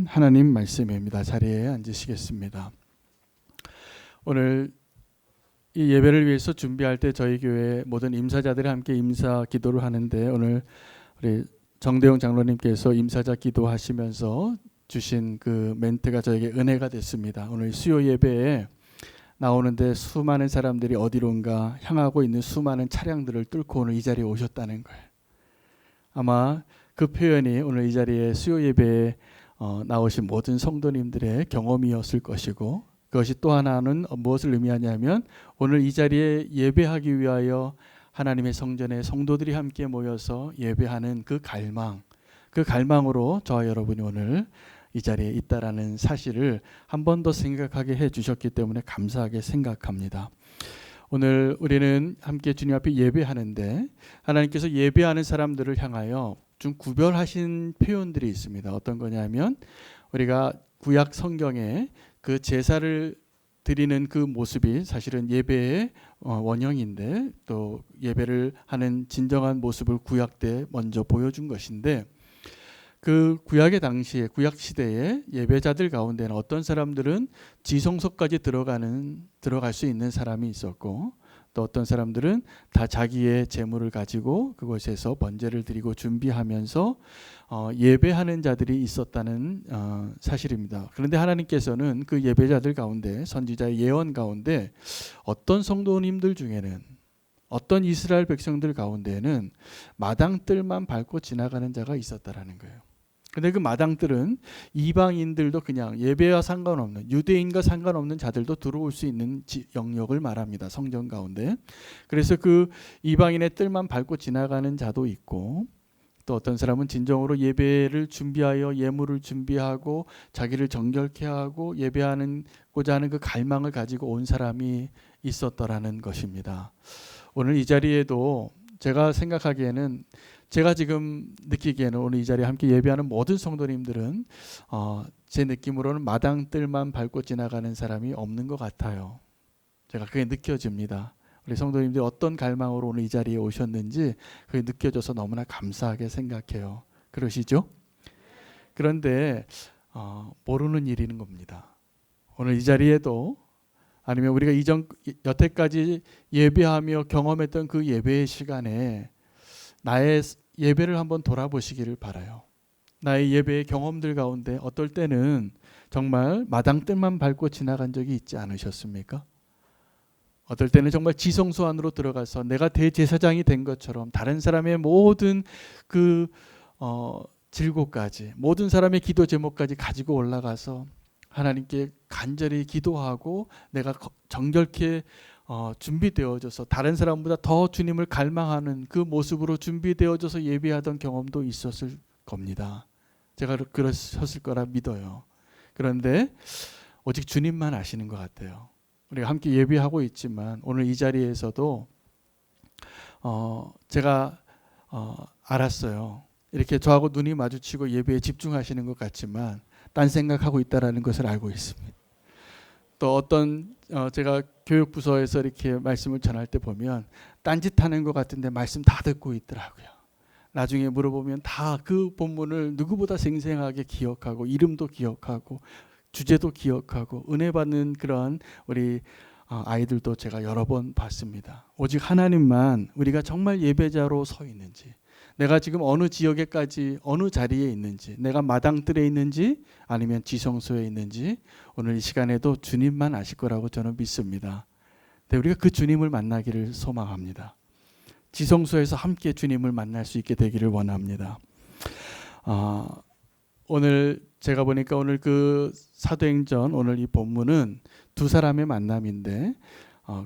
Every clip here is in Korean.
하나님 말씀입니다. 자리에 앉으시겠습니다. 오늘 이 예배를 위해서 준비할 때 저희 교회 모든 임사자들이 함께 임사 기도를 하는데, 오늘 우리 정대용 장로님께서 임사자 기도하시면서 주신 그 멘트가 저에게 은혜가 됐습니다. 오늘 수요 예배에 나오는데 수많은 사람들이 어디론가 향하고 있는 수많은 차량들을 뚫고 오늘 이 자리에 오셨다는 거예요. 아마 그 표현이 오늘 이 자리에 수요 예배에 나오신 모든 성도님들의 경험이었을 것이고, 그것이 또 하나는 무엇을 의미하냐면, 오늘 이 자리에 예배하기 위하여 하나님의 성전에 성도들이 함께 모여서 예배하는 그 갈망으로 저와 여러분이 오늘 이 자리에 있다라는 사실을 한 번 더 생각하게 해주셨기 때문에 감사하게 생각합니다. 오늘 우리는 함께 주님 앞에 예배하는데, 하나님께서 예배하는 사람들을 향하여 좀 구별하신 표현들이 있습니다. 어떤 거냐면, 우리가 구약 성경에 그 제사를 드리는 그 모습이 사실은 예배의 원형인데, 또 예배를 하는 진정한 모습을 구약 때 먼저 보여준 것인데, 그 구약의 당시에, 구약 시대에 예배자들 가운데는 어떤 사람들은 지성소까지 들어갈 수 있는 사람이 있었고, 또 어떤 사람들은 다 자기의 재물을 가지고 그곳에서 번제를 드리고 준비하면서 예배하는 자들이 있었다는 사실입니다. 그런데 하나님께서는 그 예배자들 가운데, 선지자의 예언 가운데 어떤 성도님들 중에는, 어떤 이스라엘 백성들 가운데에는 마당뜰만 밟고 지나가는 자가 있었다라는 거예요. 근데 그 마당뜰은 이방인들도 그냥 예배와 상관없는, 유대인과 상관없는 자들도 들어올 수 있는 영역을 말합니다. 성전 가운데. 그래서 그 이방인의 뜰만 밟고 지나가는 자도 있고, 또 어떤 사람은 진정으로 예배를 준비하여 예물을 준비하고 자기를 정결케 하고 예배하고자 하는 그 갈망을 가지고 온 사람이 있었더라는 것입니다. 오늘 이 자리에도 제가 생각하기에는, 제가 지금 느끼기에는 오늘 이 자리에 함께 예배하는 모든 성도님들은 제 느낌으로는 마당뜰만 밟고 지나가는 사람이 없는 것 같아요. 제가 그게 느껴집니다. 우리 성도님들이 어떤 갈망으로 오늘 이 자리에 오셨는지 그게 느껴져서 너무나 감사하게 생각해요. 그러시죠? 그런데 모르는 일인 겁니다. 오늘 이 자리에도, 아니면 우리가 여태까지 예배하며 경험했던 그 예배의 시간에 나의 예배를 한번 돌아보시기를 바라요. 나의 예배의 경험들 가운데 어떨 때는 정말 마당뜰만 밟고 지나간 적이 있지 않으셨습니까? 어떨 때는 정말 지성소 안으로 들어가서 내가 대제사장이 된 것처럼 다른 사람의 모든 그 질고까지, 모든 사람의 기도 제목까지 가지고 올라가서 하나님께 간절히 기도하고 내가 정결케 준비되어져서 다른 사람보다 더 주님을 갈망하는 그 모습으로 준비되어져서 예배하던 경험도 있었을 겁니다. 제가 그러셨을 거라 믿어요. 그런데 오직 주님만 아시는 것 같아요. 우리가 함께 예배하고 있지만 오늘 이 자리에서도 제가 알았어요. 이렇게 저하고 눈이 마주치고 예배에 집중하시는 것 같지만 딴 생각하고 있다라는 것을 알고 있습니다. 또 어떤 제가 교육부서에서 이렇게 말씀을 전할 때 보면 딴짓하는 것 같은데 말씀 다 듣고 있더라고요. 나중에 물어보면 다 그 본문을 누구보다 생생하게 기억하고, 이름도 기억하고, 주제도 기억하고, 은혜 받는 그런 우리 아이들도 제가 여러 번 봤습니다. 오직 하나님만, 우리가 정말 예배자로 서 있는지, 내가 지금 어느 지역에까지 어느 자리에 있는지, 내가 마당뜰에 있는지 아니면 지성소에 있는지 오늘 이 시간에도 주님만 아실 거라고 저는 믿습니다. 네, 우리가 그 주님을 만나기를 소망합니다. 지성소에서 함께 주님을 만날 수 있게 되기를 원합니다. 오늘 제가 보니까 오늘 그 사도행전 오늘 이 본문은 두 사람의 만남인데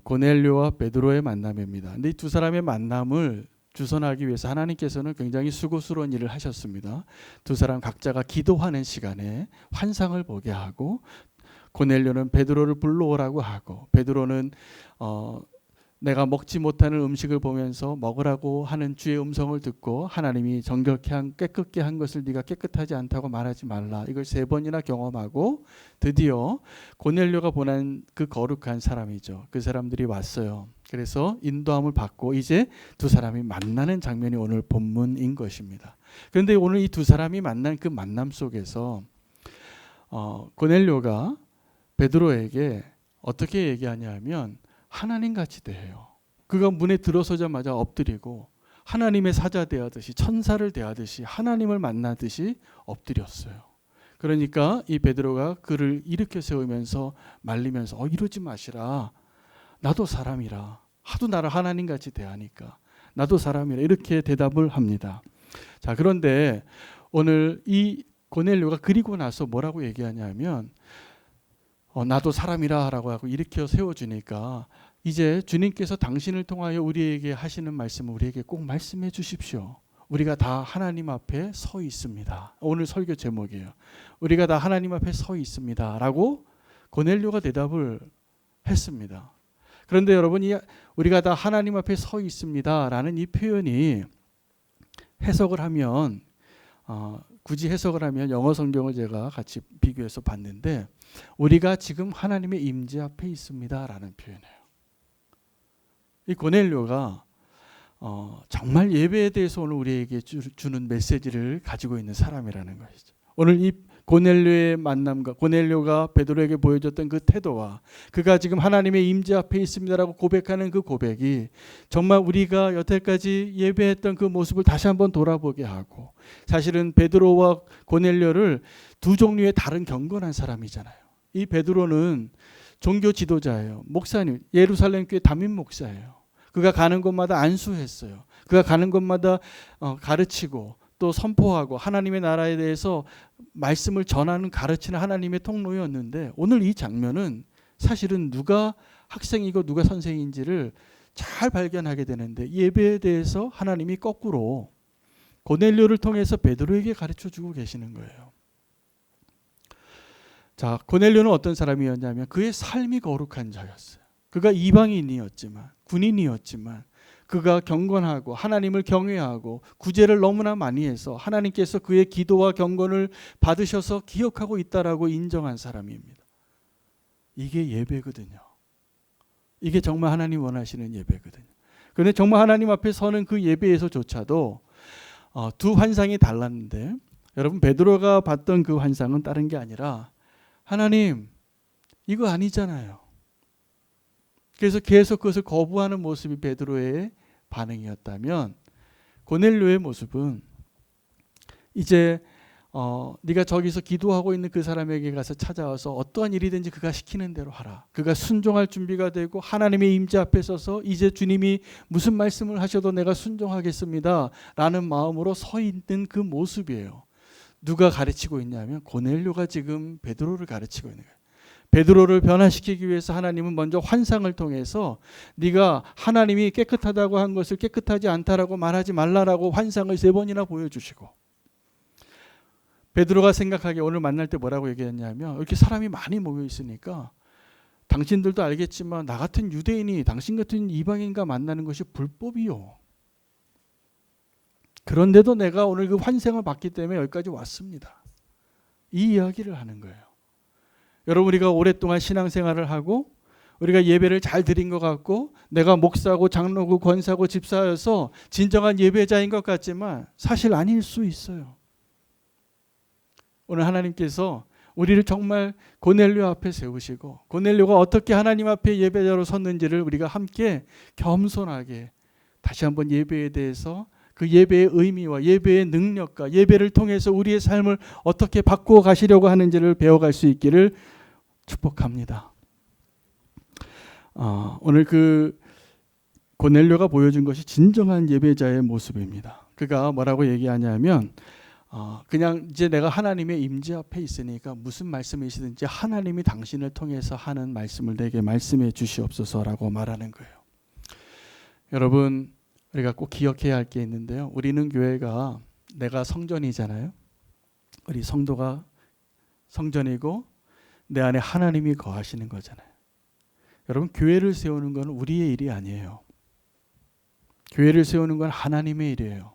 고넬료와 베드로의 만남입니다. 근데 이 두 사람의 만남을 주선하기 위해서 하나님께서는 굉장히 수고스러운 일을 하셨습니다. 두 사람 각자가 기도하는 시간에 환상을 보게 하고, 고넬료는 베드로를 불러오라고 하고, 베드로는 내가 먹지 못하는 음식을 보면서 먹으라고 하는 주의 음성을 듣고 하나님이 깨끗게 한 것을 네가 깨끗하지 않다고 말하지 말라, 이걸 3번이나 경험하고 드디어 고넬료가 보낸 그 거룩한 사람이죠. 그 사람들이 왔어요. 그래서 인도함을 받고 이제 두 사람이 만나는 장면이 오늘 본문인 것입니다. 그런데 오늘 이 두 사람이 만난 그 만남 속에서 고넬료가 베드로에게 어떻게 얘기하냐면 하나님같이 대해요. 그가 문에 들어서자마자 엎드리고 하나님의 사자 대하듯이 천사를 대하듯이 하나님을 만나듯이 엎드렸어요. 그러니까 이 베드로가 그를 일으켜 세우면서 말리면서 이러지 마시라. 나도 사람이라. 하도 나를 하나님같이 대하니까 나도 사람이라. 이렇게 대답을 합니다. 자, 그런데 오늘 이 고넬료가 그리고 나서 뭐라고 얘기하냐면 나도 사람이라 라고 하고 일으켜 세워주니까 이제 주님께서 당신을 통하여 우리에게 하시는 말씀을 우리에게 꼭 말씀해 주십시오. 우리가 다 하나님 앞에 서 있습니다. 오늘 설교 제목이에요. 우리가 다 하나님 앞에 서 있습니다 라고 고넬료가 대답을 했습니다. 그런데 여러분, 우리가 다 하나님 앞에 서 있습니다 라는 이 표현이 해석을 하면 굳이 해석을 하면 영어 성경을 제가 같이 비교해서 봤는데 우리가 지금 하나님의 임재 앞에 있습니다 라는 표현이에요. 이 고넬료가 정말 예배에 대해서 오늘 우리에게 주는 메시지를 가지고 있는 사람이라는 것이죠. 오늘 이 고넬료의 만남과 고넬료가 베드로에게 보여줬던 그 태도와 그가 지금 하나님의 임재 앞에 있습니다라고 고백하는 그 고백이 정말 우리가 여태까지 예배했던 그 모습을 다시 한번 돌아보게 하고, 사실은 베드로와 고넬료를 두 종류의 다른 경건한 사람이잖아요. 이 베드로는 종교 지도자예요. 목사님, 예루살렘 교회 담임 목사예요. 그가 가는 곳마다 안수했어요. 그가 가는 곳마다 가르치고 또 선포하고 하나님의 나라에 대해서 말씀을 전하는, 가르치는 하나님의 통로였는데, 오늘 이 장면은 사실은 누가 학생이고 누가 선생인지를 잘 발견하게 되는데 예배에 대해서 하나님이 거꾸로 고넬료를 통해서 베드로에게 가르쳐주고 계시는 거예요. 자, 고넬료는 어떤 사람이었냐면 그의 삶이 거룩한 자였어요. 그가 이방인이었지만, 군인이었지만 그가 경건하고 하나님을 경외하고 구제를 너무나 많이 해서 하나님께서 그의 기도와 경건을 받으셔서 기억하고 있다라고 인정한 사람입니다. 이게 예배거든요. 이게 정말 하나님 원하시는 예배거든요. 그런데 정말 하나님 앞에 서는 그 예배에서조차도 두 환상이 달랐는데, 여러분, 베드로가 봤던 그 환상은 다른 게 아니라 하나님, 이거 아니잖아요. 그래서 계속 그것을 거부하는 모습이 베드로의 반응이었다면, 고넬료의 모습은 이제 네가 저기서 기도하고 있는 그 사람에게 가서 찾아와서 어떠한 일이든지 그가 시키는 대로 하라. 그가 순종할 준비가 되고 하나님의 임재 앞에 서서 이제 주님이 무슨 말씀을 하셔도 내가 순종하겠습니다 라는 마음으로 서 있는 그 모습이에요. 누가 가르치고 있냐면 고넬료가 지금 베드로를 가르치고 있는 거예요. 베드로를 변화시키기 위해서 하나님은 먼저 환상을 통해서 네가 하나님이 깨끗하다고 한 것을 깨끗하지 않다라고 말하지 말라라고 환상을 3번이나 보여주시고, 베드로가 생각하기에 오늘 만날 때 뭐라고 얘기했냐면, 이렇게 사람이 많이 모여 있으니까 당신들도 알겠지만 나 같은 유대인이 당신 같은 이방인과 만나는 것이 불법이요. 그런데도 내가 오늘 그 환상을 받기 때문에 여기까지 왔습니다. 이 이야기를 하는 거예요. 여러분, 우리가 오랫동안 신앙생활을 하고 우리가 예배를 잘 드린 것 같고 내가 목사고 장로고 권사고 집사여서 진정한 예배자인 것 같지만 사실 아닐 수 있어요. 오늘 하나님께서 우리를 정말 고넬료 앞에 세우시고 고넬료가 어떻게 하나님 앞에 예배자로 섰는지를 우리가 함께 겸손하게 다시 한번 예배에 대해서, 그 예배의 의미와 예배의 능력과 예배를 통해서 우리의 삶을 어떻게 바꾸어 가시려고 하는지를 배워갈 수 있기를 축복합니다. 오늘 그 고넬료가 보여준 것이 진정한 예배자의 모습입니다. 그가 뭐라고 얘기하냐면 그냥 이제 내가 하나님의 임재 앞에 있으니까 무슨 말씀이시든지 하나님이 당신을 통해서 하는 말씀을 내게 말씀해 주시옵소서라고 말하는 거예요. 여러분, 우리가 꼭 기억해야 할 게 있는데요. 우리는 교회가 내가 성전이잖아요. 우리 성도가 성전이고 내 안에 하나님이 거하시는 거잖아요. 여러분, 교회를 세우는 건 우리의 일이 아니에요. 교회를 세우는 건 하나님의 일이에요.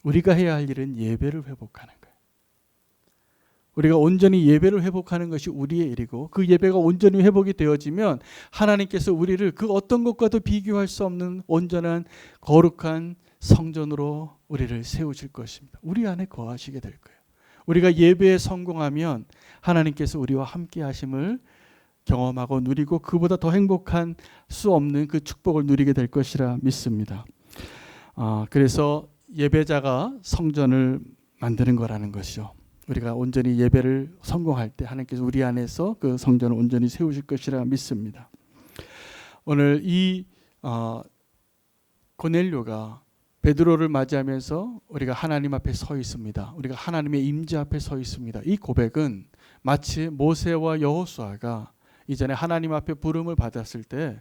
우리가 해야 할 일은 예배를 회복하는 거예요. 우리가 온전히 예배를 회복하는 것이 우리의 일이고, 그 예배가 온전히 회복이 되어지면 하나님께서 우리를 그 어떤 것과도 비교할 수 없는 온전한 거룩한 성전으로 우리를 세우실 것입니다. 우리 안에 거하시게 될 거예요. 우리가 예배에 성공하면 하나님께서 우리와 함께 하심을 경험하고 누리고 그보다 더 행복한 수 없는 그 축복을 누리게 될 것이라 믿습니다. 그래서 예배자가 성전을 만드는 거라는 것이죠. 우리가 온전히 예배를 성공할 때 하나님께서 우리 안에서 그 성전을 온전히 세우실 것이라 믿습니다. 오늘 이 고넬료가 베드로를 맞이하면서 우리가 하나님 앞에 서 있습니다. 우리가 하나님의 임재 앞에 서 있습니다. 이 고백은 마치 모세와 여호수아가 이전에 하나님 앞에 부름을 받았을 때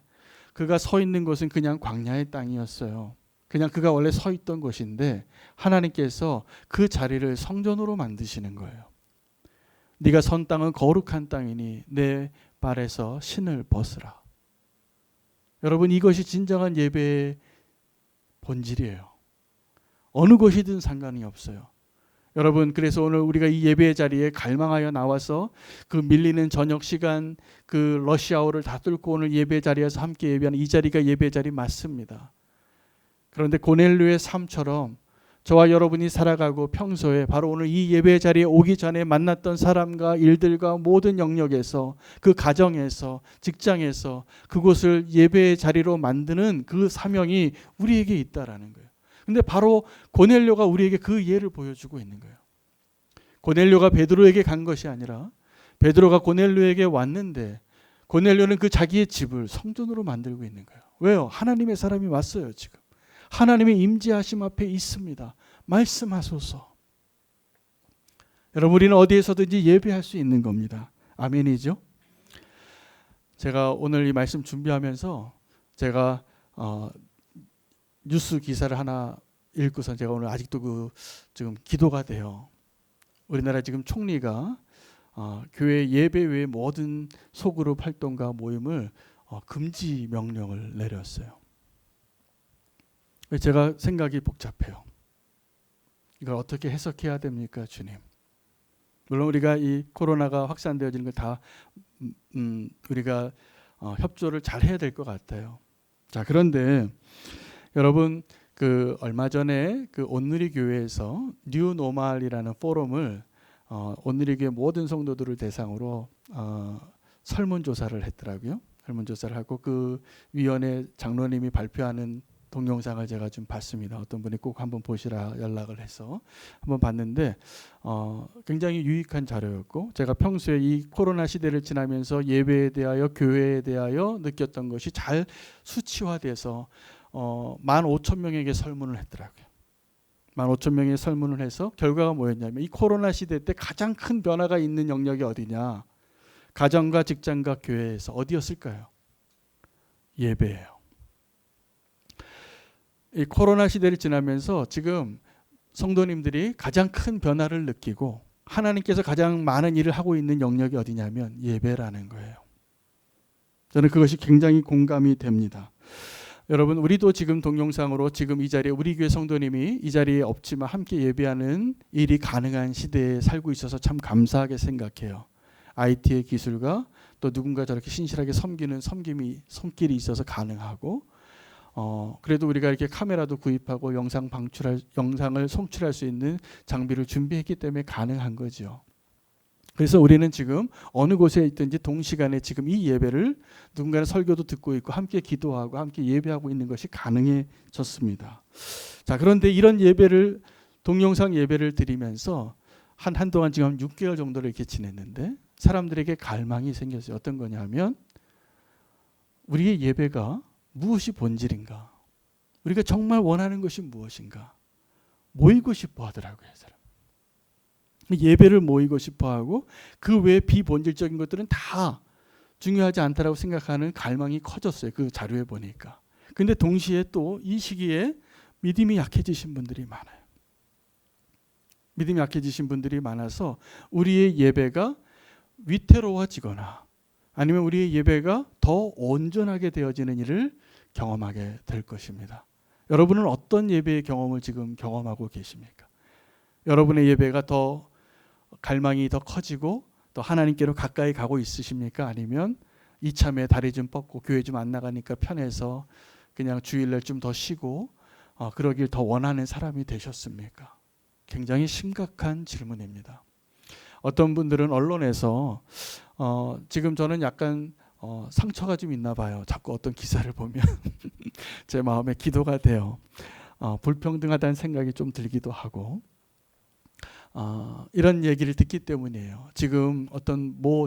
그가 서 있는 곳은 그냥 광야의 땅이었어요. 그냥 그가 원래 서 있던 곳인데 하나님께서 그 자리를 성전으로 만드시는 거예요. 네가 선 땅은 거룩한 땅이니 내 발에서 신을 벗으라. 여러분, 이것이 진정한 예배의 본질이에요. 어느 곳이든 상관이 없어요. 여러분, 그래서 오늘 우리가 이 예배의 자리에 갈망하여 나와서 그 밀리는 저녁 시간, 그 러시아워를 다 뚫고 오늘 예배 자리에서 함께 예배하는 이 자리가 예배 자리 맞습니다. 그런데 고넬료의 삶처럼 저와 여러분이 살아가고 평소에 바로 오늘 이 예배 자리에 오기 전에 만났던 사람과 일들과 모든 영역에서, 그 가정에서, 직장에서 그곳을 예배의 자리로 만드는 그 사명이 우리에게 있다라는 거예요. 근데 바로 고넬료가 우리에게 그 예를 보여주고 있는 거예요. 고넬료가 베드로에게 간 것이 아니라 베드로가 고넬료에게 왔는데 고넬료는 그 자기의 집을 성전으로 만들고 있는 거예요. 왜요? 하나님의 사람이 왔어요. 지금 하나님의 임재하심 앞에 있습니다. 말씀하소서. 여러분, 우리는 어디에서든지 예배할 수 있는 겁니다. 아멘이죠? 제가 오늘 이 말씀 준비하면서 제가 뉴스 기사를 하나 읽고서 제가 오늘 아직도 지금 기도가 돼요. 우리나라 지금 총리가 교회 예배 외의 모든 소그룹 활동과 모임을 금지 명령을 내렸어요. 제가 생각이 복잡해요. 이걸 어떻게 해석해야 됩니까, 주님? 물론 우리가 이 코로나가 확산되어지는 걸 다 우리가 협조를 잘 해야 될 것 같아요. 자, 그런데 여러분, 그 얼마 전에 그 온누리 교회에서 뉴노멀이라는 포럼을 온누리 교회 모든 성도들을 대상으로 설문조사를 했더라고요. 설문조사를 하고 그 위원회 장로님이 발표하는 동영상을 제가 좀 봤습니다. 어떤 분이 꼭 한번 보시라 연락을 해서 한번 봤는데 굉장히 유익한 자료였고, 제가 평소에 이 코로나 시대를 지나면서 예배에 대하여 교회에 대하여 느꼈던 것이 잘 수치화돼서 15,000명에게 설문을 했더라고요. 15,000명의 설문을 해서 결과가 뭐였냐면 이 코로나 시대 때 가장 큰 변화가 있는 영역이 어디냐? 가정과 직장과 교회에서 어디였을까요? 예배예요. 이 코로나 시대를 지나면서 지금 성도님들이 가장 큰 변화를 느끼고 하나님께서 가장 많은 일을 하고 있는 영역이 어디냐면 예배라는 거예요. 저는 그것이 굉장히 공감이 됩니다. 여러분, 우리도 지금 동영상으로 지금 이 자리에 우리 교회 성도님이 이 자리에 없지만 함께 예배하는 일이 가능한 시대에 살고 있어서 참 감사하게 생각해요. IT의 기술과 또 누군가 저렇게 신실하게 섬기는 손길이 있어서 가능하고, 그래도 우리가 이렇게 카메라도 구입하고 영상을 송출할 수 있는 장비를 준비했기 때문에 가능한 거죠. 그래서 우리는 지금 어느 곳에 있든지 동시간에 지금 이 예배를 누군가는 설교도 듣고 있고 함께 기도하고 함께 예배하고 있는 것이 가능해졌습니다. 자, 그런데 이런 예배를 동영상 예배를 드리면서 한동안 지금 6개월 정도를 이렇게 지냈는데 사람들에게 갈망이 생겼어요. 어떤 거냐면 우리의 예배가 무엇이 본질인가? 우리가 정말 원하는 것이 무엇인가? 모이고 싶어 하더라고요, 사람. 예배를 모이고 싶어 하고 그 외에 비본질적인 것들은 다 중요하지 않다라고 생각하는 갈망이 커졌어요. 그 자료에 보니까. 근데 동시에 또 이 시기에 믿음이 약해지신 분들이 많아요. 믿음이 약해지신 분들이 많아서 우리의 예배가 위태로워지거나 아니면 우리의 예배가 더 온전하게 되어지는 일을 경험하게 될 것입니다. 여러분은 어떤 예배의 경험을 지금 경험하고 계십니까? 여러분의 예배가 더 갈망이 더 커지고 또 하나님께로 가까이 가고 있으십니까? 아니면 이참에 다리 좀 뻗고 교회 좀 안 나가니까 편해서 그냥 주일날 좀 더 쉬고 그러길 더 원하는 사람이 되셨습니까? 굉장히 심각한 질문입니다. 어떤 분들은 언론에서 지금 저는 약간 상처가 좀 있나 봐요. 자꾸 어떤 기사를 보면 제 마음에 기도가 돼요. 불평등하다는 생각이 좀 들기도 하고 이런 얘기를 듣기 때문이에요. 지금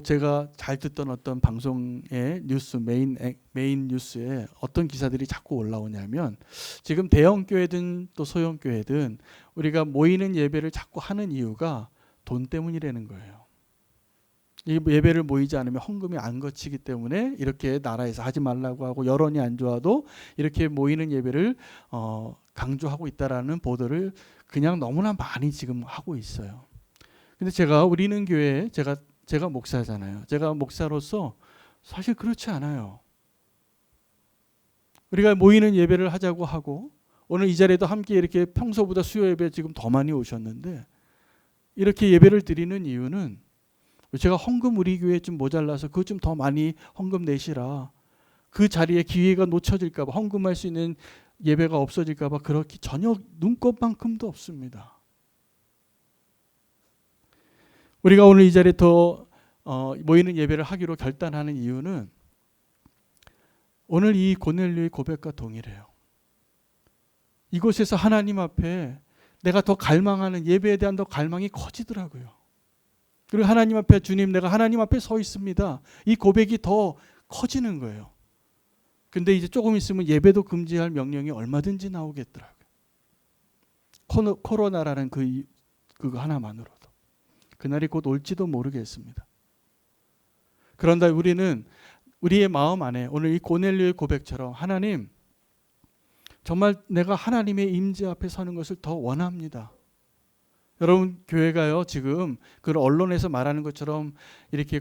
제가 잘 듣던 어떤 방송의 뉴스 메인 뉴스에 어떤 기사들이 자꾸 올라오냐면 지금 대형 교회든 또 소형 교회든 우리가 모이는 예배를 자꾸 하는 이유가 돈 때문이라는 거예요. 이 예배를 모이지 않으면 헌금이 안 거치기 때문에 이렇게 나라에서 하지 말라고 하고 여론이 안 좋아도 이렇게 모이는 예배를 강조하고 있다라는 보도를 그냥 너무나 많이 지금 하고 있어요. 근데 우리는 교회에 제가 목사잖아요. 제가 목사로서 사실 그렇지 않아요. 우리가 모이는 예배를 하자고 하고 오늘 이 자리에도 함께 이렇게 평소보다 수요 예배 지금 더 많이 오셨는데 이렇게 예배를 드리는 이유는 제가 헌금 우리 교회에 좀 모자라서 그거 좀 더 많이 헌금 내시라. 그 자리에 기회가 놓쳐질까 봐 헌금할 수 있는 예배가 없어질까 봐 그렇게 전혀 눈꼽만큼도 없습니다. 우리가 오늘 이 자리에 더 모이는 예배를 하기로 결단하는 이유는 오늘 이 고넬료의 고백과 동일해요. 이곳에서 하나님 앞에 내가 더 갈망하는 예배에 대한 더 갈망이 커지더라고요. 그리고 하나님 앞에 주님 내가 하나님 앞에 서 있습니다. 이 고백이 더 커지는 거예요. 근데 이제 조금 있으면 예배도 금지할 명령이 얼마든지 나오겠더라고요. 코로나라는 그거 하나만으로도. 그날이 곧 올지도 모르겠습니다. 그런데 우리는 우리의 마음 안에 오늘 이 고넬료의 고백처럼 하나님 정말 내가 하나님의 임재 앞에 서는 것을 더 원합니다. 여러분 교회가요 지금 그 언론에서 말하는 것처럼 이렇게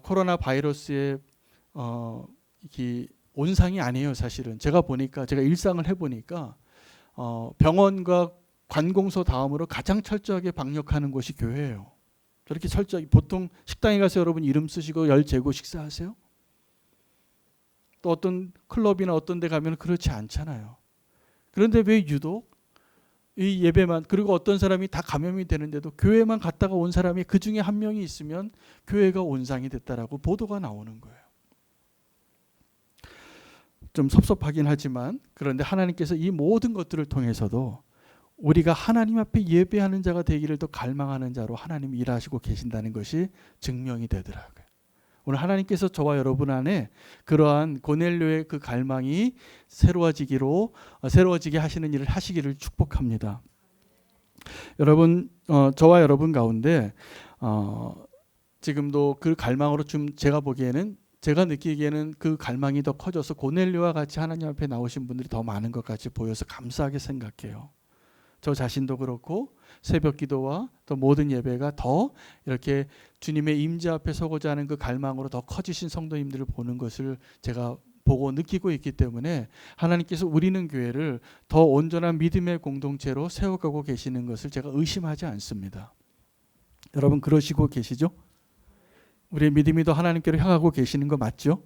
코로나 바이러스의 이렇게 온상이 아니에요. 사실은 제가 일상을 해보니까 병원과 관공서 다음으로 가장 철저하게 방역하는 곳이 교회예요. 저렇게 철저하게 보통 식당에 가서 여러분 이름 쓰시고 열 재고 식사하세요? 또 어떤 클럽이나 어떤 데 가면 그렇지 않잖아요. 그런데 왜 유독 이 예배만 그리고 어떤 사람이 다 감염이 되는데도 교회만 갔다가 온 사람이 그 중에 한 명이 있으면 교회가 온상이 됐다라고 보도가 나오는 거예요. 좀 섭섭하긴 하지만 그런데 하나님께서 이 모든 것들을 통해서도 우리가 하나님 앞에 예배하는 자가 되기를 더 갈망하는 자로 하나님이 일하시고 계신다는 것이 증명이 되더라고요. 오늘 하나님께서 저와 여러분 안에 그러한 고넬료의 그 갈망이 새로워지게 하시는 일을 하시기를 축복합니다. 여러분, 저와 여러분 가운데 지금도 그 갈망으로 좀 제가 느끼기에는 그 갈망이 더 커져서 고넬료와 같이 하나님 앞에 나오신 분들이 더 많은 것 같이 보여서 감사하게 생각해요. 저 자신도 그렇고 새벽 기도와 또 모든 예배가 더 이렇게 주님의 임재 앞에 서고자 하는 그 갈망으로 더 커지신 성도님들을 보는 것을 제가 보고 느끼고 있기 때문에 하나님께서 우리는 교회를 더 온전한 믿음의 공동체로 세워가고 계시는 것을 제가 의심하지 않습니다. 여러분 그러시고 계시죠? 우리의 믿음이 더 하나님께로 향하고 계시는 거 맞죠?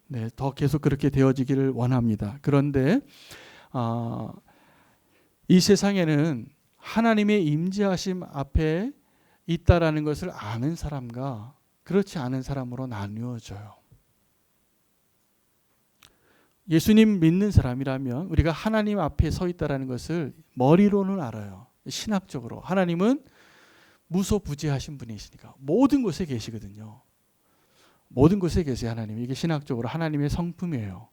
네, 더 계속 그렇게 되어지기를 원합니다. 그런데 이 세상에는 하나님의 임재하심 앞에 있다라는 것을 아는 사람과 그렇지 않은 사람으로 나누어져요. 예수님 믿는 사람이라면 우리가 하나님 앞에 서 있다라는 것을 머리로는 알아요. 신학적으로 하나님은 무소부재하신 분이시니까 모든 곳에 계시거든요. 모든 곳에 계세요. 하나님. 이게 신학적으로 하나님의 성품이에요.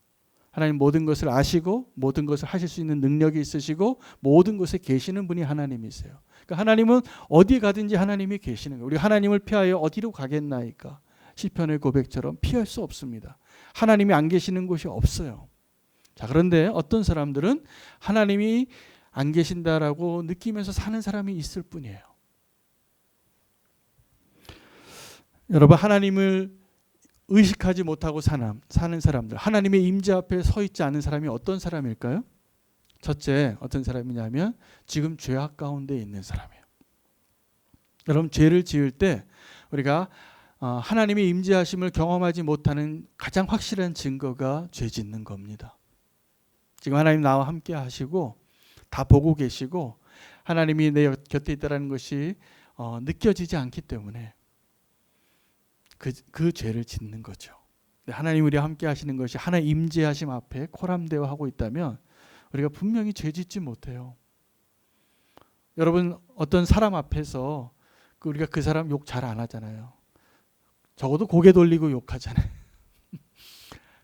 하나님 모든 것을 아시고 모든 것을 하실 수 있는 능력이 있으시고 모든 곳에 계시는 분이 하나님이세요. 그러니까 하나님은 어디 가든지 하나님이 계시는 거예요. 우리 하나님을 피하여 어디로 가겠나이까? 시편의 고백처럼 피할 수 없습니다. 하나님이 안 계시는 곳이 없어요. 자, 그런데 어떤 사람들은 하나님이 안 계신다라고 느끼면서 사는 사람이 있을 뿐이에요. 여러분 하나님을 의식하지 못하고 사는 사람들, 하나님의 임재 앞에 서 있지 않은 사람이 어떤 사람일까요? 첫째, 어떤 사람이냐면 지금 죄악 가운데 있는 사람이에요. 여러분 죄를 지을 때 우리가 하나님의 임재하심을 경험하지 못하는 가장 확실한 증거가 죄 짓는 겁니다. 지금 하나님 나와 함께 하시고 다 보고 계시고 하나님이 내 곁에 있다는 것이 느껴지지 않기 때문에 그 죄를 짓는 거죠. 하나님 우리와 함께 하시는 것이 하나님 임재하심 앞에 코람되어 하고 있다면 우리가 분명히 죄 짓지 못해요. 여러분 어떤 사람 앞에서 우리가 그 사람 욕 잘 안 하잖아요. 적어도 고개 돌리고 욕하잖아요.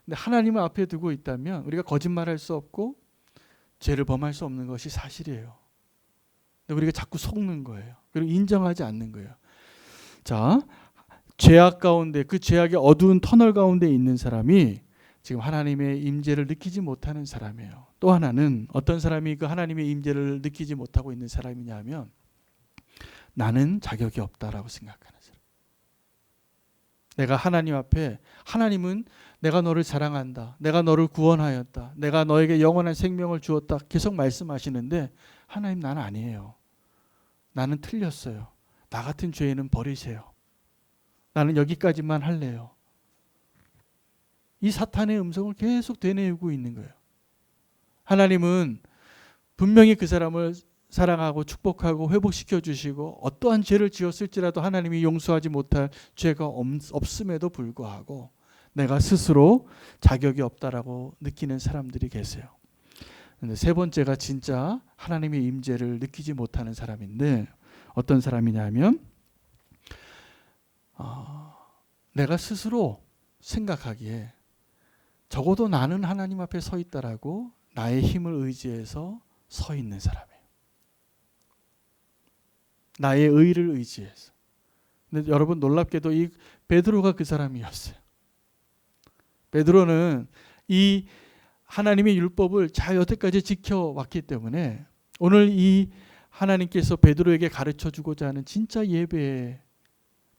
근데 하나님을 앞에 두고 있다면 우리가 거짓말할 수 없고 죄를 범할 수 없는 것이 사실이에요. 근데 우리가 자꾸 속는 거예요. 그리고 인정하지 않는 거예요. 자, 죄악 가운데 그 죄악의 어두운 터널 가운데 있는 사람이 지금 하나님의 임재를 느끼지 못하는 사람이에요. 또 하나는 어떤 사람이 그 하나님의 임재를 느끼지 못하고 있는 사람이냐 하면 나는 자격이 없다라고 생각하는 사람. 내가 하나님 앞에 하나님은 내가 너를 사랑한다. 내가 너를 구원하였다. 내가 너에게 영원한 생명을 주었다. 계속 말씀하시는데 하나님 나는 아니에요. 나는 틀렸어요. 나 같은 죄인은 버리세요. 나는 여기까지만 할래요. 이 사탄의 음성을 계속 되뇌이고 있는 거예요. 하나님은 분명히 그 사람을 사랑하고 축복하고 회복시켜 주시고 어떠한 죄를 지었을지라도 하나님이 용서하지 못할 죄가 없음에도 불구하고 내가 스스로 자격이 없다라고 느끼는 사람들이 계세요. 근데 세 번째가 진짜 하나님의 임재를 느끼지 못하는 사람인데 어떤 사람이냐면 내가 스스로 생각하기에 적어도 나는 하나님 앞에 서 있다라고 나의 힘을 의지해서 서 있는 사람이에요. 나의 의를 의지해서. 근데 여러분 놀랍게도 이 베드로가 그 사람이었어요. 베드로는 이 하나님의 율법을 잘 여태까지 지켜왔기 때문에 오늘 이 하나님께서 베드로에게 가르쳐주고자 하는 진짜 예배의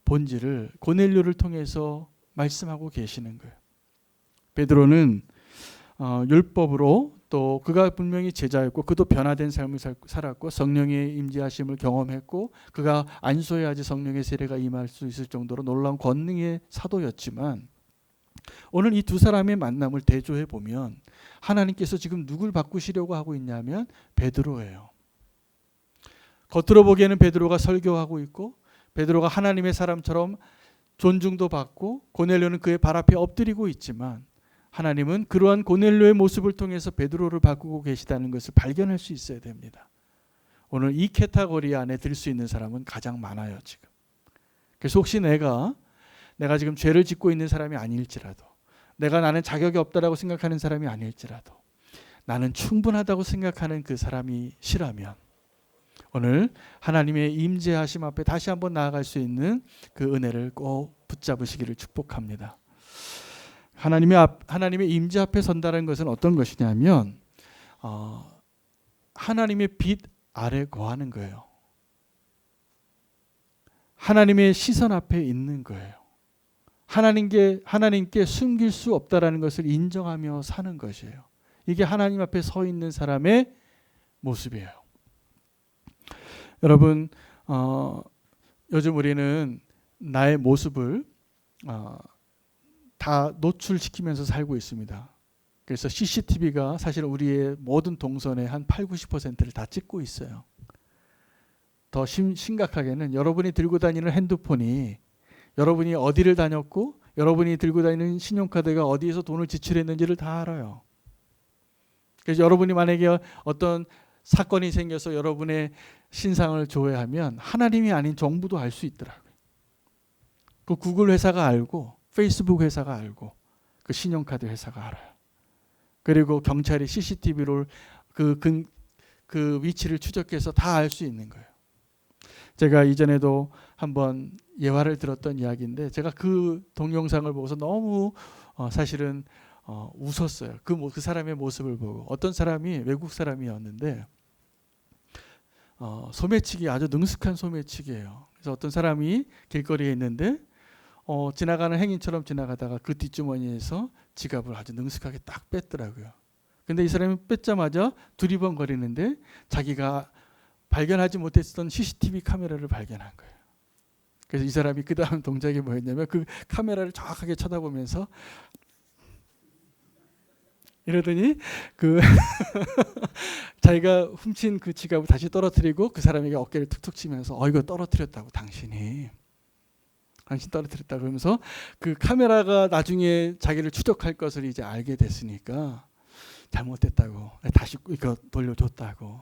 본질을 고넬료를 통해서 말씀하고 계시는 거예요. 베드로는 율법으로 또 그가 분명히 제자였고 그도 변화된 삶을 살았고 성령의 임재하심을 경험했고 그가 안수해야지 성령의 세례가 임할 수 있을 정도로 놀라운 권능의 사도였지만 오늘 이 두 사람의 만남을 대조해 보면 하나님께서 지금 누굴 바꾸시려고 하고 있냐면 베드로예요. 겉으로 보기에는 베드로가 설교하고 있고 베드로가 하나님의 사람처럼 존중도 받고 고넬료는 그의 발 앞에 엎드리고 있지만 하나님은 그러한 고넬료의 모습을 통해서 베드로를 바꾸고 계시다는 것을 발견할 수 있어야 됩니다. 오늘 이 카테고리 안에 들 수 있는 사람은 가장 많아요 지금. 그래서 혹시 내가 지금 죄를 짓고 있는 사람이 아닐지라도 나는 자격이 없다라고 생각하는 사람이 아닐지라도 나는 충분하다고 생각하는 그 사람이시라면 오늘 하나님의 임재하심 앞에 다시 한번 나아갈 수 있는 그 은혜를 꼭 붙잡으시기를 축복합니다. 하나님의 임재 앞에 선다는 것은 어떤 것이냐면 하나님의 빛 아래 거하는 거예요. 하나님의 시선 앞에 있는 거예요. 하나님께 숨길 수 없다라는 것을 인정하며 사는 것이에요. 이게 하나님 앞에 서 있는 사람의 모습이에요. 여러분 요즘 우리는 나의 모습을 다 노출시키면서 살고 있습니다. 그래서 CCTV가 사실 우리의 모든 동선의 한 80-90%를 다 찍고 있어요. 더 심각하게는 여러분이 들고 다니는 핸드폰이 여러분이 어디를 다녔고 여러분이 들고 다니는 신용카드가 어디에서 돈을 지출했는지를 다 알아요. 그래서 여러분이 만약에 어떤 사건이 생겨서 여러분의 신상을 조회하면 하나님이 아닌 정부도 알 수 있더라고요. 그 구글 회사가 알고 페이스북 회사가 알고 그 신용카드 회사가 알아요. 그리고 경찰이 CCTV로 그 위치를 추적해서 다 알 수 있는 거예요. 제가 이전에도 한번 예화를 들었던 이야기인데 제가 그 동영상을 보고서 너무 사실은 웃었어요. 그 사람의 모습을 보고 어떤 사람이 외국 사람이었는데 소매치기 아주 능숙한 소매치기예요. 그래서 어떤 사람이 길거리에 있는데 지나가는 행인처럼 지나가다가 그 뒷주머니에서 지갑을 아주 능숙하게 딱 뺐더라고요. 근데 이 사람이 뺐자마자 두리번거리는데 자기가 발견하지 못했던 CCTV 카메라를 발견한 거예요. 그래서 이 사람이 그 다음 동작이 뭐였냐면 그 카메라를 정확하게 쳐다보면서 이러더니 그 자기가 훔친 그 지갑을 다시 떨어뜨리고 그 사람에게 어깨를 툭툭 치면서 이거 떨어뜨렸다고 당신 떨어뜨렸다 그러면서 그 카메라가 나중에 자기를 추적할 것을 이제 알게 됐으니까 잘못됐다고 다시 이거 돌려줬다고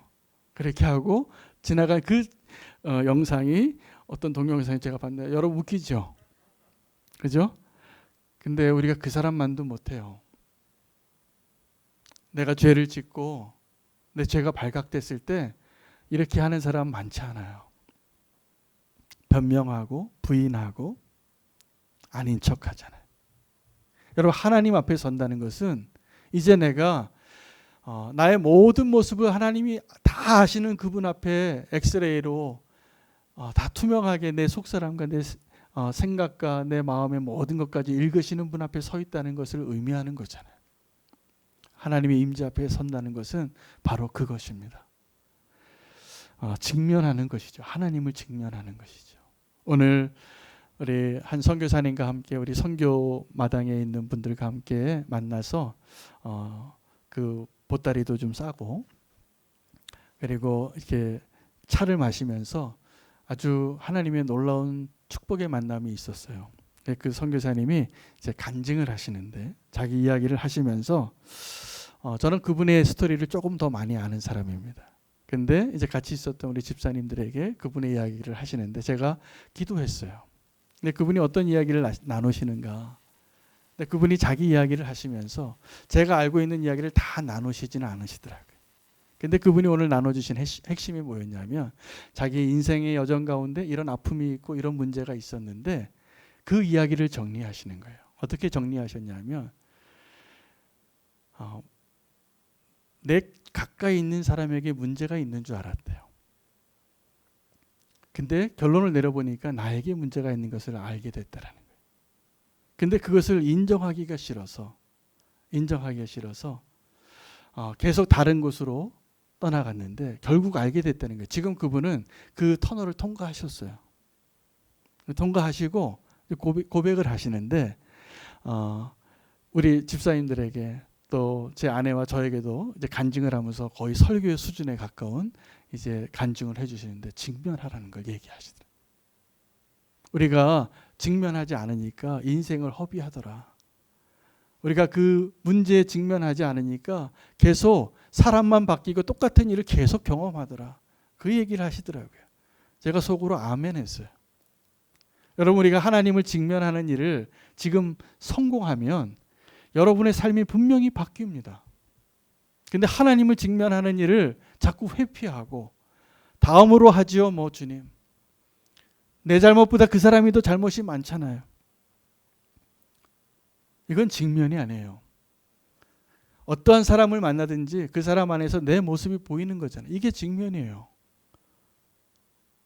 그렇게 하고 지나간 그 영상이 어떤 동영상이 제가 봤는데 여러분 웃기죠? 그죠? 근데 우리가 그 사람만도 못해요. 내가 죄를 짓고 내 죄가 발각됐을 때 이렇게 하는 사람 많지 않아요. 변명하고 부인하고 아닌 척 하잖아요. 여러분 하나님 앞에 선다는 것은 이제 내가 나의 모든 모습을 하나님이 다 아시는 그분 앞에 엑스레이로 다 투명하게 내 속사람과 내 생각과 내 마음의 모든 것까지 읽으시는 분 앞에 서 있다는 것을 의미하는 거잖아요. 하나님의 임재 앞에 선다는 것은 바로 그것입니다. 직면하는 것이죠. 하나님을 직면하는 것이죠. 오늘 우리 한 선교사님과 함께 우리 선교 마당에 있는 분들과 함께 만나서 그 보따리도 좀 싸고 그리고 이렇게 차를 마시면서 아주 하나님의 놀라운 축복의 만남이 있었어요. 그 선교사님이 이제 간증을 하시는데 자기 이야기를 하시면서 저는 그분의 스토리를 조금 더 많이 아는 사람입니다. 근데 이제 같이 있었던 우리 집사님들에게 그분의 이야기를 하시는데 제가 기도했어요. 근데 그분이 어떤 이야기를 나누시는가. 근데 그분이 자기 이야기를 하시면서 제가 알고 있는 이야기를 다 나누시지는 않으시더라고요. 근데 그분이 오늘 나눠주신 핵심이 뭐였냐면 자기 인생의 여정 가운데 이런 아픔이 있고 이런 문제가 있었는데 그 이야기를 정리하시는 거예요. 어떻게 정리하셨냐면 내 가까이 있는 사람에게 문제가 있는 줄 알았대요. 근데 결론을 내려보니까 나에게 문제가 있는 것을 알게 됐다라는 거예요. 근데 그것을 인정하기가 싫어서 계속 다른 곳으로 떠나갔는데 결국 알게 됐다는 거예요. 지금 그분은 그 터널을 통과하셨어요. 통과하시고 고백을 하시는데 우리 집사님들에게 또 제 아내와 저에게도 이제 간증을 하면서 거의 설교의 수준에 가까운 이제 간증을 해주시는데 직면하라는 걸 얘기하시더라고요. 우리가 직면하지 않으니까 인생을 허비하더라. 우리가 그 문제에 직면하지 않으니까 계속 사람만 바뀌고 똑같은 일을 계속 경험하더라. 그 얘기를 하시더라고요. 제가 속으로 아멘 했어요. 여러분 우리가 하나님을 직면하는 일을 지금 성공하면 여러분의 삶이 분명히 바뀝니다. 근데 하나님을 직면하는 일을 자꾸 회피하고 다음으로 하지요 뭐 주님. 내 잘못보다 그 사람이 더 잘못이 많잖아요. 이건 직면이 아니에요. 어떠한 사람을 만나든지 그 사람 안에서 내 모습이 보이는 거잖아요. 이게 직면이에요.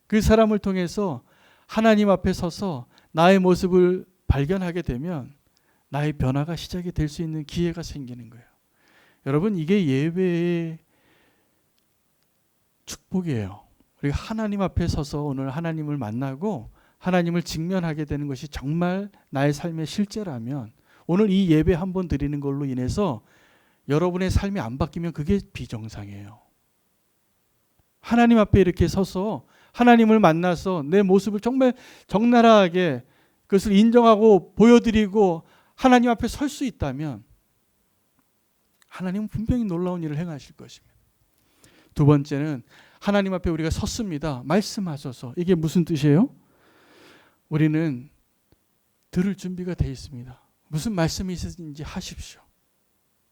그 사람을 통해서 하나님 앞에 서서 나의 모습을 발견하게 되면 나의 변화가 시작이 될 수 있는 기회가 생기는 거예요. 여러분 이게 예배의 축복이에요. 우리가 하나님 앞에 서서 오늘 하나님을 만나고 하나님을 직면하게 되는 것이 정말 나의 삶의 실제라면 오늘 이 예배 한번 드리는 걸로 인해서 여러분의 삶이 안 바뀌면 그게 비정상이에요. 하나님 앞에 이렇게 서서 하나님을 만나서 내 모습을 정말 적나라하게 그것을 인정하고 보여드리고 하나님 앞에 설 수 있다면 하나님은 분명히 놀라운 일을 행하실 것입니다. 두 번째는 하나님 앞에 우리가 섰습니다. 말씀하셔서 이게 무슨 뜻이에요? 우리는 들을 준비가 되어 있습니다. 무슨 말씀이 있으신지 하십시오.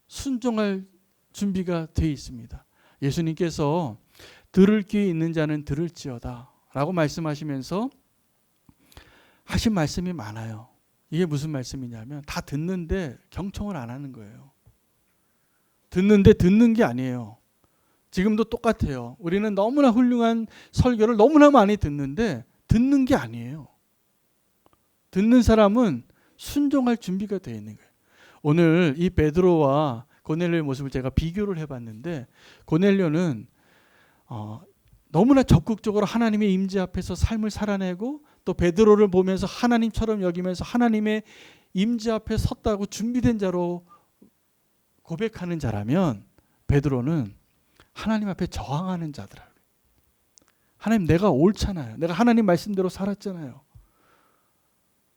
순종할 준비가 되어 있습니다. 예수님께서 들을 귀 있는 자는 들을지어다 라고 말씀하시면서 하신 말씀이 많아요. 이게 무슨 말씀이냐면 다 듣는데 경청을 안 하는 거예요. 듣는데 듣는 게 아니에요. 지금도 똑같아요. 우리는 너무나 훌륭한 설교를 너무나 많이 듣는데 듣는 게 아니에요. 듣는 사람은 순종할 준비가 되어 있는 거예요. 오늘 이 베드로와 고넬료의 모습을 제가 비교를 해봤는데 고넬료는 너무나 적극적으로 하나님의 임재 앞에서 삶을 살아내고 또 베드로를 보면서 하나님처럼 여기면서 하나님의 임재 앞에 섰다고 준비된 자로 고백하는 자라면 베드로는 하나님 앞에 저항하는 자더라고요. 하나님, 내가 옳잖아요. 내가 하나님 말씀대로 살았잖아요.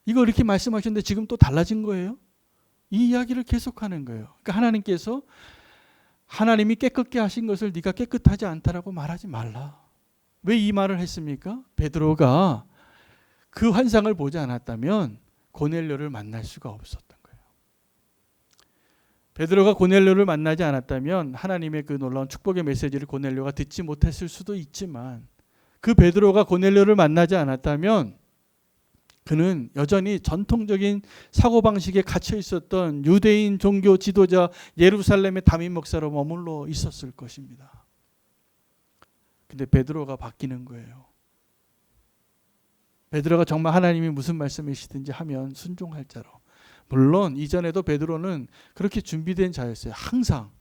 이거 이렇게 말씀하셨는데 지금 또 달라진 거예요? 이 이야기를 계속하는 거예요. 그러니까 하나님께서 하나님이 깨끗게 하신 것을 네가 깨끗하지 않다라고 말하지 말라. 왜 이 말을 했습니까? 베드로가 그 환상을 보지 않았다면 고넬료를 만날 수가 없었던 거예요. 베드로가 고넬료를 만나지 않았다면 하나님의 그 놀라운 축복의 메시지를 고넬료가 듣지 못했을 수도 있지만, 그 베드로가 고넬료를 만나지 않았다면 그는 여전히 전통적인 사고방식에 갇혀 있었던 유대인 종교 지도자 예루살렘의 담임 목사로 머물러 있었을 것입니다. 근데 베드로가 바뀌는 거예요. 베드로가 정말 하나님이 무슨 말씀이시든지 하면 순종할 자로. 물론 이전에도 베드로는 그렇게 준비된 자였어요. 항상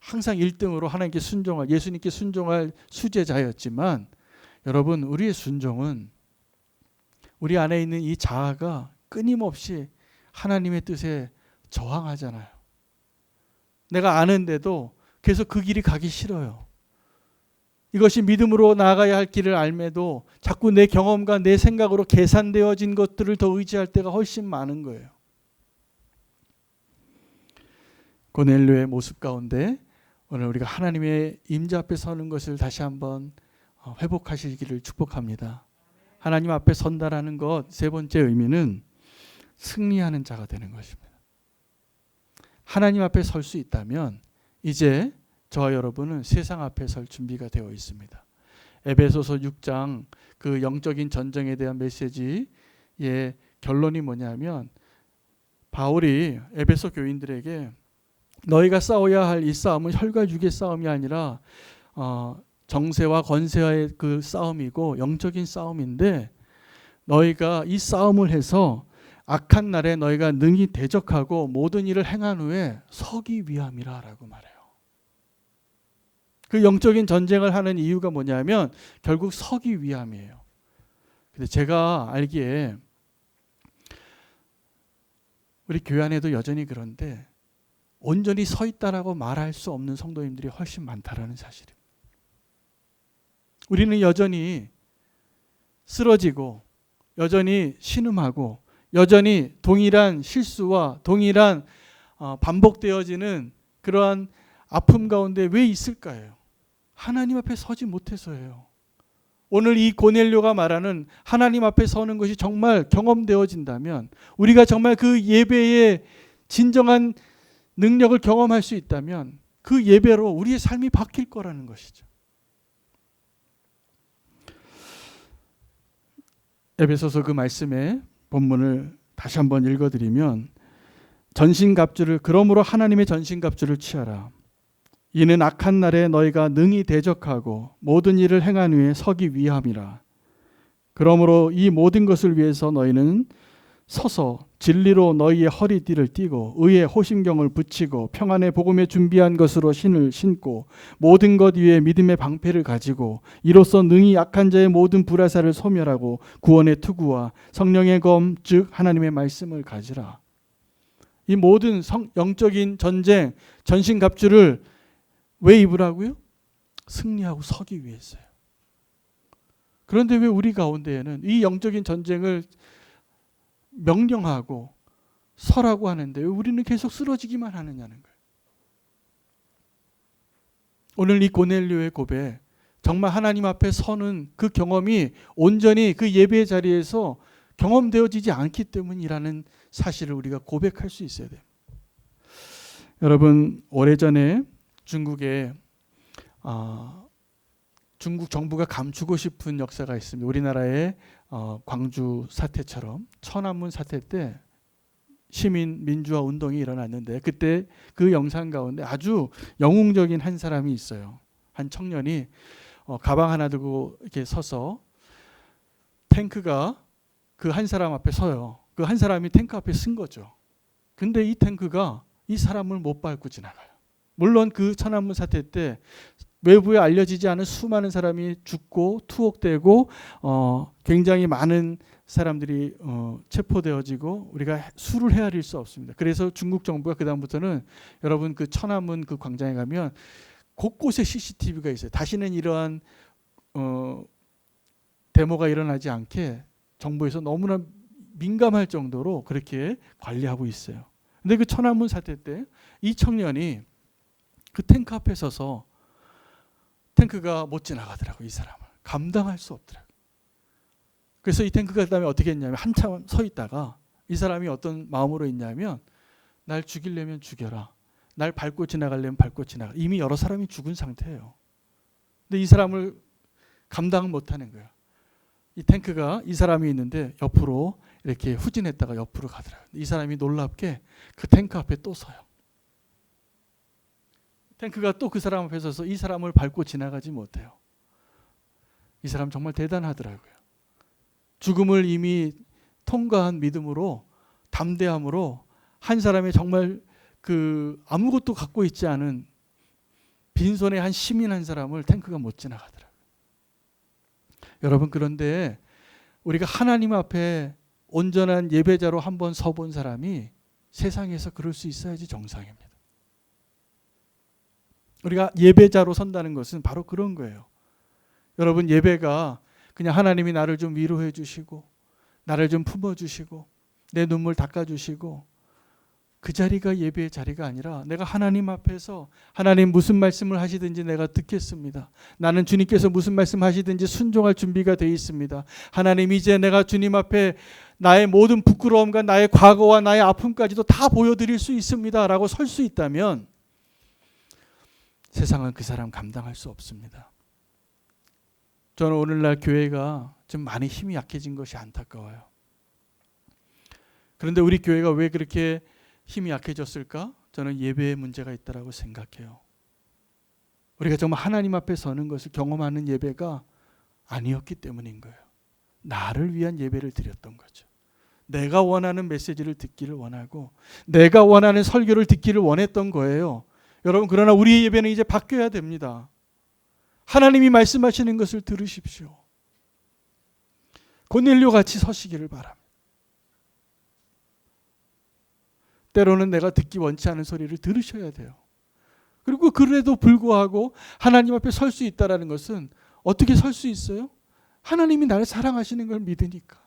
1등으로 하나님께 순종할, 예수님께 순종할 수제자였지만, 여러분, 우리의 순종은 우리 안에 있는 이 자아가 끊임없이 하나님의 뜻에 저항하잖아요. 내가 아는데도 계속 그 길이 가기 싫어요. 이것이 믿음으로 나아가야 할 길을 알매도 자꾸 내 경험과 내 생각으로 계산되어진 것들을 더 의지할 때가 훨씬 많은 거예요. 고넬료의 모습 가운데 오늘 우리가 하나님의 임재 앞에 서는 것을 다시 한번 회복하시기를 축복합니다. 하나님 앞에 선다라는 것, 세 번째 의미는 승리하는 자가 되는 것입니다. 하나님 앞에 설 수 있다면 이제 저와 여러분은 세상 앞에 설 준비가 되어 있습니다. 에베소서 6장 그 영적인 전쟁에 대한 메시지의 결론이 뭐냐면, 바울이 에베소 교인들에게 너희가 싸워야 할 이 싸움은 혈과 육의 싸움이 아니라 정세와 권세와의 그 싸움이고 영적인 싸움인데, 너희가 이 싸움을 해서 악한 날에 너희가 능히 대적하고 모든 일을 행한 후에 서기 위함이라 라고 말해요. 그 영적인 전쟁을 하는 이유가 뭐냐면 결국 서기 위함이에요. 근데 제가 알기에 우리 교회 안에도 여전히 그런데 온전히 서 있다라고 말할 수 없는 성도님들이 훨씬 많다라는 사실입니다. 우리는 여전히 쓰러지고 여전히 신음하고 여전히 동일한 실수와 동일한 반복되어지는 그러한 아픔 가운데 왜 있을까요? 하나님 앞에 서지 못해서예요. 오늘 이 고넬료가 말하는 하나님 앞에 서는 것이 정말 경험되어진다면, 우리가 정말 그 예배의 진정한 능력을 경험할 수 있다면 그 예배로 우리의 삶이 바뀔 거라는 것이죠. 에베소서 그 말씀의 본문을 다시 한번 읽어드리면, 전신갑주를, 그러므로 하나님의 전신갑주를 취하라. 이는 악한 날에 너희가 능히 대적하고 모든 일을 행한 후에 서기 위함이라. 그러므로 이 모든 것을 위해서 너희는 서서 진리로 너희의 허리띠를 띠고 의의 호심경을 붙이고 평안의 복음에 준비한 것으로 신을 신고 모든 것 위에 믿음의 방패를 가지고 이로써 능히 약한 자의 모든 불화살을 소멸하고 구원의 투구와 성령의 검 즉 하나님의 말씀을 가지라. 이 모든 영적인 전쟁 전신갑주를 왜 입으라고요? 승리하고 서기 위해서요. 그런데 왜 우리 가운데에는 이 영적인 전쟁을 명령하고 서라고 하는데 왜 우리는 계속 쓰러지기만 하느냐는 거예요. 오늘 이 고넬료의 고백, 정말 하나님 앞에 서는 그 경험이 온전히 그 예배의 자리에서 경험되어지지 않기 때문이라는 사실을 우리가 고백할 수 있어야 돼요. 여러분, 오래전에 중국에 중국 정부가 감추고 싶은 역사가 있습니다. 우리나라의 광주 사태처럼 천안문 사태 때 시민 민주화 운동이 일어났는데, 그때 그 영상 가운데 아주 영웅적인 한 사람이 있어요. 한 청년이 가방 하나 들고 이렇게 서서 탱크가 그 한 사람 앞에 서요. 그 한 사람이 탱크 앞에 쓴 거죠. 근데 이 탱크가 이 사람을 못 밟고 지나가요. 물론 그 천안문 사태 때 외부에 알려지지 않은 수많은 사람이 죽고 투옥되고 굉장히 많은 사람들이 체포되어지고 우리가 수를 헤아릴 수 없습니다. 그래서 중국 정부가 그 다음부터는 여러분 그 천안문 그 광장에 가면 곳곳에 CCTV가 있어요. 다시는 이러한 데모가 일어나지 않게 정부에서 너무나 민감할 정도로 그렇게 관리하고 있어요. 근데 그 천안문 사태 때 이 청년이 그 탱크 앞에 서서 탱크가 못 지나가더라고요. 이 사람을 감당할 수 없더라고요. 그래서 이 탱크가 그다음에 어떻게 했냐면 한참 서 있다가 이 사람이 어떤 마음으로 있냐면 날 죽이려면 죽여라. 날 밟고 지나가려면 밟고 지나가. 이미 여러 사람이 죽은 상태예요. 근데 이 사람을 감당을 못하는 거예요. 이 탱크가 이 사람이 있는데 옆으로 이렇게 후진했다가 옆으로 가더라고요. 이 사람이 놀랍게 그 탱크 앞에 또 서요. 탱크가 또 그 사람 앞에 서서 이 사람을 밟고 지나가지 못해요. 이 사람 정말 대단하더라고요. 죽음을 이미 통과한 믿음으로 담대함으로 한 사람의 정말 그 아무것도 갖고 있지 않은 빈손의 한 시민 한 사람을 탱크가 못 지나가더라고요. 여러분 그런데 우리가 하나님 앞에 온전한 예배자로 한번 서본 사람이 세상에서 그럴 수 있어야지 정상입니다. 우리가 예배자로 선다는 것은 바로 그런 거예요. 여러분 예배가 그냥 하나님이 나를 좀 위로해 주시고 나를 좀 품어주시고 내 눈물 닦아주시고 그 자리가 예배의 자리가 아니라 내가 하나님 앞에서 하나님 무슨 말씀을 하시든지 내가 듣겠습니다. 나는 주님께서 무슨 말씀 하시든지 순종할 준비가 되어 있습니다. 하나님 이제 내가 주님 앞에 나의 모든 부끄러움과 나의 과거와 나의 아픔까지도 다 보여드릴 수 있습니다. 라고 설 수 있다면 세상은 그 사람 감당할 수 없습니다. 저는 오늘날 교회가 좀 많이 힘이 약해진 것이 안타까워요. 그런데 우리 교회가 왜 그렇게 힘이 약해졌을까? 저는 예배에 문제가 있다고 생각해요. 우리가 정말 하나님 앞에 서는 것을 경험하는 예배가 아니었기 때문인 거예요. 나를 위한 예배를 드렸던 거죠. 내가 원하는 메시지를 듣기를 원하고 내가 원하는 설교를 듣기를 원했던 거예요. 여러분 그러나 우리의 예배는 이제 바뀌어야 됩니다. 하나님이 말씀하시는 것을 들으십시오. 고넬료 같이 서시기를 바랍니다. 때로는 내가 듣기 원치 않은 소리를 들으셔야 돼요. 그리고 그래도 불구하고 하나님 앞에 설 수 있다는 것은 어떻게 설 수 있어요? 하나님이 나를 사랑하시는 걸 믿으니까.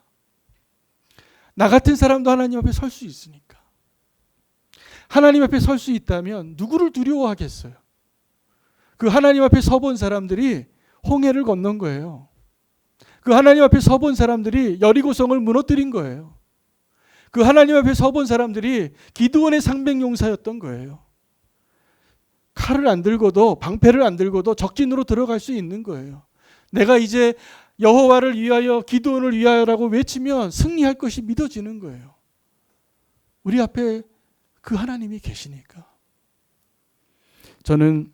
나 같은 사람도 하나님 앞에 설 수 있으니까. 하나님 앞에 설 수 있다면 누구를 두려워하겠어요? 그 하나님 앞에 서본 사람들이 홍해를 건넌 거예요. 그 하나님 앞에 서본 사람들이 여리고성을 무너뜨린 거예요. 그 하나님 앞에 서본 사람들이 기드온의 상백용사였던 거예요. 칼을 안 들고도 방패를 안 들고도 적진으로 들어갈 수 있는 거예요. 내가 이제 여호와를 위하여 기드온을 위하여라고 외치면 승리할 것이 믿어지는 거예요. 우리 앞에 그 하나님이 계시니까. 저는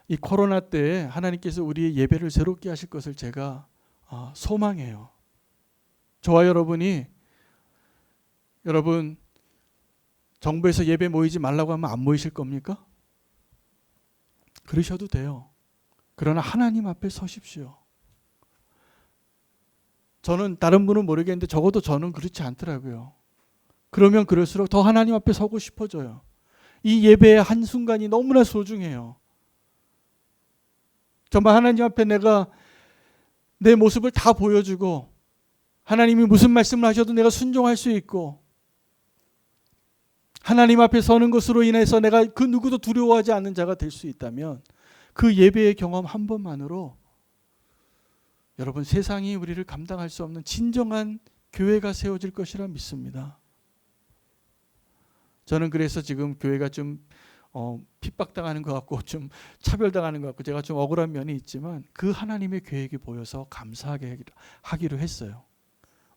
이 코로나 때 하나님께서 우리의 예배를 새롭게 하실 것을 제가 소망해요. 저와 여러분이 여러분 정부에서 예배 모이지 말라고 하면 안 모이실 겁니까? 그러셔도 돼요. 그러나 하나님 앞에 서십시오. 저는 다른 분은 모르겠는데 적어도 저는 그렇지 않더라고요. 그러면 그럴수록 더 하나님 앞에 서고 싶어져요. 이 예배의 한순간이 너무나 소중해요. 정말 하나님 앞에 내가 내 모습을 다 보여주고 하나님이 무슨 말씀을 하셔도 내가 순종할 수 있고 하나님 앞에 서는 것으로 인해서 내가 그 누구도 두려워하지 않는 자가 될 수 있다면 그 예배의 경험 한 번만으로 여러분 세상이 우리를 감당할 수 없는 진정한 교회가 세워질 것이라 믿습니다. 저는 그래서 지금 교회가 좀 핍박당하는 것 같고 좀 차별당하는 것 같고 제가 좀 억울한 면이 있지만 그 하나님의 계획이 보여서 감사하게 하기로 했어요.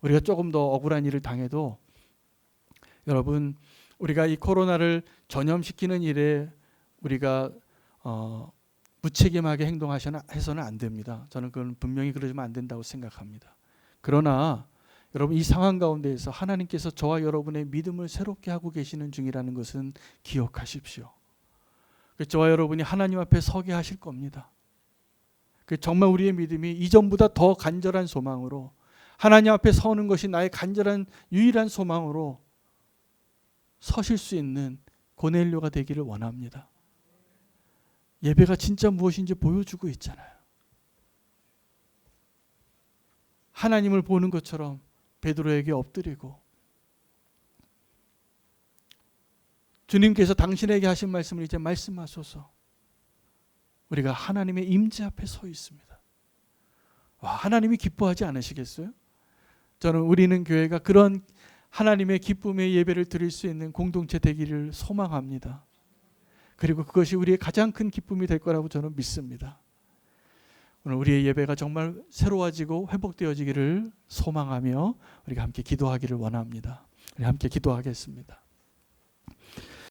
우리가 조금 더 억울한 일을 당해도 여러분 우리가 이 코로나를 전염시키는 일에 우리가 무책임하게 행동해서는 안 됩니다. 저는 그건 분명히 그러면 안 된다고 생각합니다. 그러나 여러분 이 상황 가운데에서 하나님께서 저와 여러분의 믿음을 새롭게 하고 계시는 중이라는 것은 기억하십시오. 저와 여러분이 하나님 앞에 서게 하실 겁니다. 정말 우리의 믿음이 이전보다 더 간절한 소망으로, 하나님 앞에 서는 것이 나의 간절한 유일한 소망으로 서실 수 있는 고넬료가 되기를 원합니다. 예배가 진짜 무엇인지 보여주고 있잖아요. 하나님을 보는 것처럼 베드로에게 엎드리고, 주님께서 당신에게 하신 말씀을 이제 말씀하소서. 우리가 하나님의 임재 앞에 서 있습니다. 와, 하나님이 기뻐하지 않으시겠어요? 저는 우리는 교회가 그런 하나님의 기쁨의 예배를 드릴 수 있는 공동체 되기를 소망합니다. 그리고 그것이 우리의 가장 큰 기쁨이 될 거라고 저는 믿습니다. 오늘 우리의 예배가 정말 새로워지고 회복되어지기를 소망하며 우리가 함께 기도하기를 원합니다. 우리 함께 기도하겠습니다.